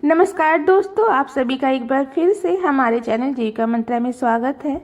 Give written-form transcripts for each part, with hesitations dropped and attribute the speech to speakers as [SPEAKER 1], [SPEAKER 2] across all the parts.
[SPEAKER 1] नमस्कार दोस्तों, आप सभी का एक बार फिर से हमारे चैनल जीविका मंत्रा में स्वागत है।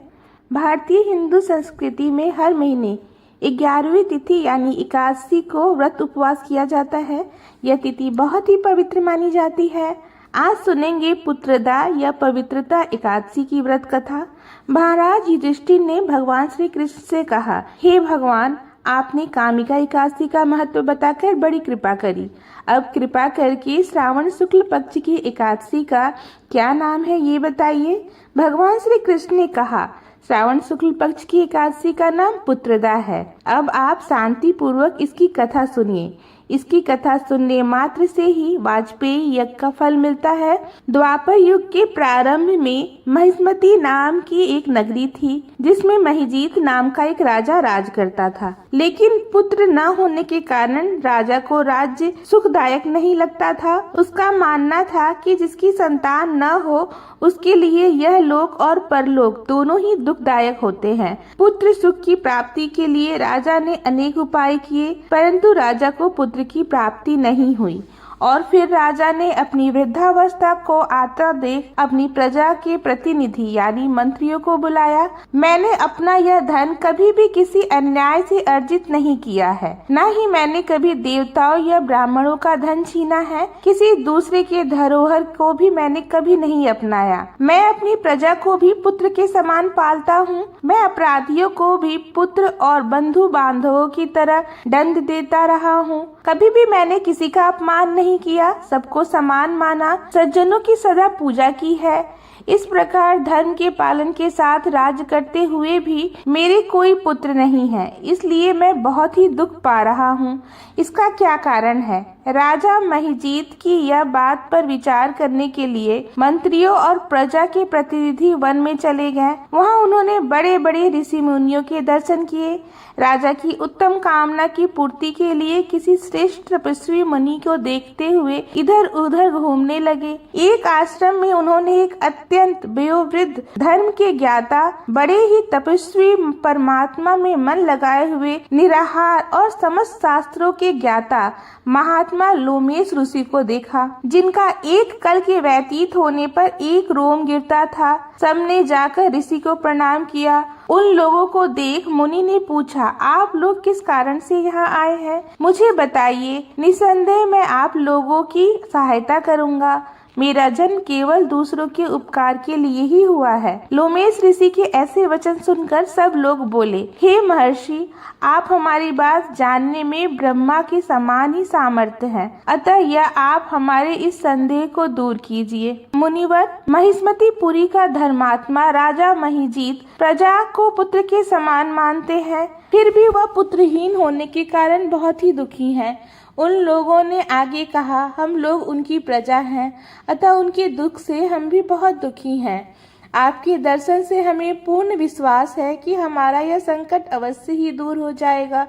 [SPEAKER 1] भारतीय हिंदू संस्कृति में हर महीने 11वीं तिथि यानी एकादशी को व्रत उपवास किया जाता है। यह तिथि बहुत ही पवित्र मानी जाती है। आज सुनेंगे पुत्रदा या पवित्रता एकादशी की व्रत कथा। महाराज युधिष्ठिर ने भगवान श्री कृष्ण से कहा, हे भगवान, आपने कामिका एकादशी का महत्व बताकर बड़ी कृपा करी। अब कृपा करके श्रावण शुक्ल पक्ष की एकादशी का क्या नाम है ये बताइए। भगवान श्री कृष्ण ने कहा, श्रावण शुक्ल पक्ष की एकादशी का नाम पुत्रदा है। अब आप शांति पूर्वक इसकी कथा सुनिए। इसकी कथा सुनने मात्र से ही वाजपेयी यज्ञ का फल मिलता है। द्वापर युग के प्रारंभ में महिष्मती नाम की एक नगरी थी, जिसमें महिजीत नाम का एक राजा राज करता था। लेकिन पुत्र न होने के कारण राजा को राज्य सुखदायक नहीं लगता था। उसका मानना था कि जिसकी संतान न हो उसके लिए यह लोक और परलोक दोनों ही दुखदायक होते हैं। पुत्र सुख की प्राप्ति के लिए राजा ने अनेक उपाय किए, परंतु राजा को पुत्र की प्राप्ति नहीं हुई। और फिर राजा ने अपनी वृद्धावस्था को आता देख अपनी प्रजा के प्रतिनिधि यानी मंत्रियों को बुलाया। मैंने अपना यह धन कभी भी किसी अन्याय से अर्जित नहीं किया है, न ही मैंने कभी देवताओं या ब्राह्मणों का धन छीना है। किसी दूसरे के धरोहर को भी मैंने कभी नहीं अपनाया। मैं अपनी प्रजा को भी पुत्र के समान पालता हूँ। मैं अपराधियों को भी पुत्र और बंधु बांधवों की तरह दंड देता रहा हूँ। कभी भी मैंने किसी का अपमान नहीं किया, सबको समान माना, सज्जनों की सदा पूजा की है। इस प्रकार धर्म के पालन के साथ राज्य करते हुए भी मेरे कोई पुत्र नहीं है, इसलिए मैं बहुत ही दुख पा रहा हूँ। इसका क्या कारण है? राजा महिजीत की यह बात पर विचार करने के लिए मंत्रियों और प्रजा के प्रतिनिधि वन में चले गए। वहाँ उन्होंने बड़े बड़े ऋषि मुनियों के दर्शन किए। राजा की उत्तम कामना की पूर्ति के लिए किसी श्रेष्ठ तपस्वी मुनि को देखते हुए इधर उधर घूमने लगे। एक आश्रम में उन्होंने एक अत्यंत वयोवृद्ध धर्म के ज्ञाता, बड़े ही तपस्वी, परमात्मा में मन लगाए हुए निराहार और समस्त शास्त्रों के ज्ञाता महात्मा लोमेश ऋषि को देखा, जिनका एक कल के व्यतीत होने पर एक रोम गिरता था। सबने जाकर ऋषि को प्रणाम किया। उन लोगों को देख मुनि ने पूछा, आप लोग किस कारण से यहाँ आए हैं? मुझे बताइए। निसंदेह मैं आप लोगों की सहायता करूँगा। मेरा जन्म केवल दूसरों के उपकार के लिए ही हुआ है। लोमेश ऋषि के ऐसे वचन सुनकर सब लोग बोले, हे महर्षि, आप हमारी बात जानने में ब्रह्मा के समान ही सामर्थ्य हैं। अतः यह आप हमारे इस संदेह को दूर कीजिए। मुनिवर, महिष्मतीपुरी का धर्मात्मा राजा महिजीत प्रजा को पुत्र के समान मानते हैं, फिर भी वह पुत्रहीन होने के कारण बहुत ही दुखी हैं। उन लोगों ने आगे कहा, हम लोग उनकी प्रजा हैं, अतः उनके दुख से हम भी बहुत दुखी हैं। आपके दर्शन से हमें पूर्ण विश्वास है कि हमारा यह संकट अवश्य ही दूर हो जाएगा,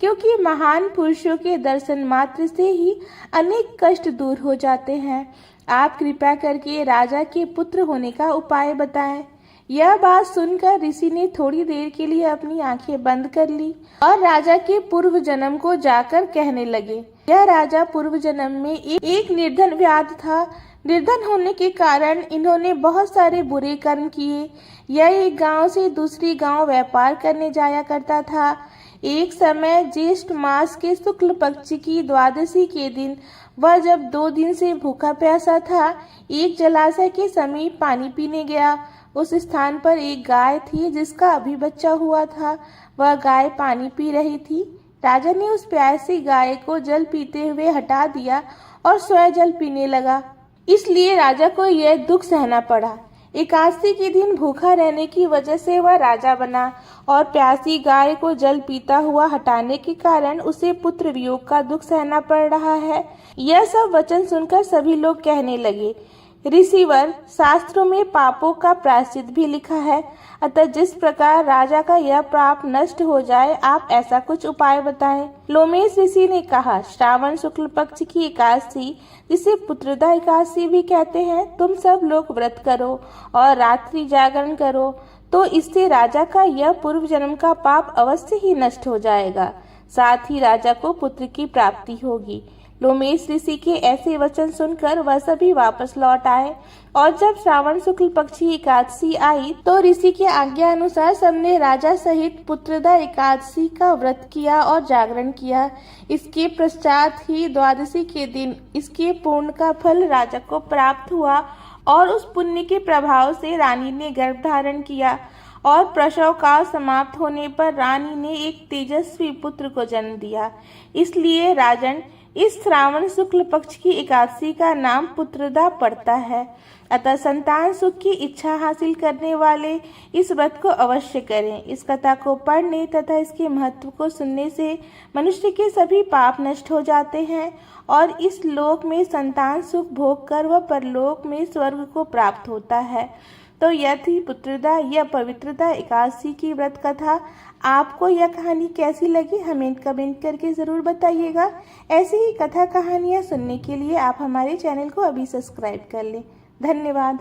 [SPEAKER 1] क्योंकि महान पुरुषों के दर्शन मात्र से ही अनेक कष्ट दूर हो जाते हैं। आप कृपा करके राजा के पुत्र होने का उपाय बताएं। यह बात सुनकर ऋषि ने थोड़ी देर के लिए अपनी आंखें बंद कर ली और राजा के पूर्व जन्म को जाकर कहने लगे। यह राजा पूर्व जन्म में एक निर्धन व्याध था। निर्धन होने के कारण इन्होंने बहुत सारे बुरे कर्म किए। यह एक गांव से दूसरी गांव व्यापार करने जाया करता था। एक समय ज्येष्ठ मास के शुक्ल पक्ष की द्वादशी के दिन वह जब 2 दिन से भूखा प्यासा था, एक जलाशय के समीप पानी पीने गया। उस स्थान पर एक गाय थी जिसका अभी बच्चा हुआ था। वह गाय पानी पी रही थी। राजा ने उस प्यासी गाय को जल पीते हुए हटा दिया और स्वयं जल पीने लगा। इसलिए राजा को यह दुख सहना पड़ा। एकादशी के दिन भूखा रहने की वजह से वह राजा बना और प्यासी गाय को जल पीता हुआ हटाने के कारण उसे पुत्र वियोग का दुख सहना पड़ रहा है। यह सब वचन सुनकर सभी लोग कहने लगे, ऋषिवर, शास्त्रों में पापों का प्रायश्चित भी लिखा है, अतः जिस प्रकार राजा का यह पाप नष्ट हो जाए, आप ऐसा कुछ उपाय बताएं। लोमेश ऋषि ने कहा, श्रावण शुक्ल पक्ष की एकादशी, जिसे पुत्रदा एकादशी भी कहते हैं, तुम सब लोग व्रत करो और रात्रि जागरण करो, तो इससे राजा का यह पूर्व जन्म का पाप अवश्य ही नष्ट हो जाएगा। साथ ही राजा को पुत्र की प्राप्ति होगी। लोमेश ऋषि के ऐसे वचन सुनकर वह सभी वापस लौट आए और जब श्रावण शुक्ल पक्ष की एकादशी आई तो ऋषि के आज्ञा अनुसार सबने राजा सहित पुत्रदा एकादशी का व्रत किया और जागरण किया। इसके पश्चात ही द्वादशी के दिन इसके पूर्ण का फल राजा को प्राप्त हुआ और उस पुण्य के प्रभाव से रानी ने गर्भ धारण किया और प्रसव काल समाप्त होने पर रानी ने एक तेजस्वी पुत्र को जन्म दिया। इसलिए राजन, इस श्रावण शुक्ल पक्ष की एकादशी का नाम पुत्रदा पड़ता है। अतः संतान सुख की इच्छा हासिल करने वाले इस व्रत को अवश्य करें। इस कथा को पढ़ने तथा इसके महत्व को सुनने से मनुष्य के सभी पाप नष्ट हो जाते हैं और इस लोक में संतान सुख भोग कर वह परलोक में स्वर्ग को प्राप्त होता है। तो यह थी पुत्रदा या पवित्रदा एकादशी की व्रत कथा। आपको यह कहानी कैसी लगी हमें कमेंट करके ज़रूर बताइएगा। ऐसी ही कथा कहानियाँ सुनने के लिए आप हमारे चैनल को अभी सब्सक्राइब कर लें। धन्यवाद।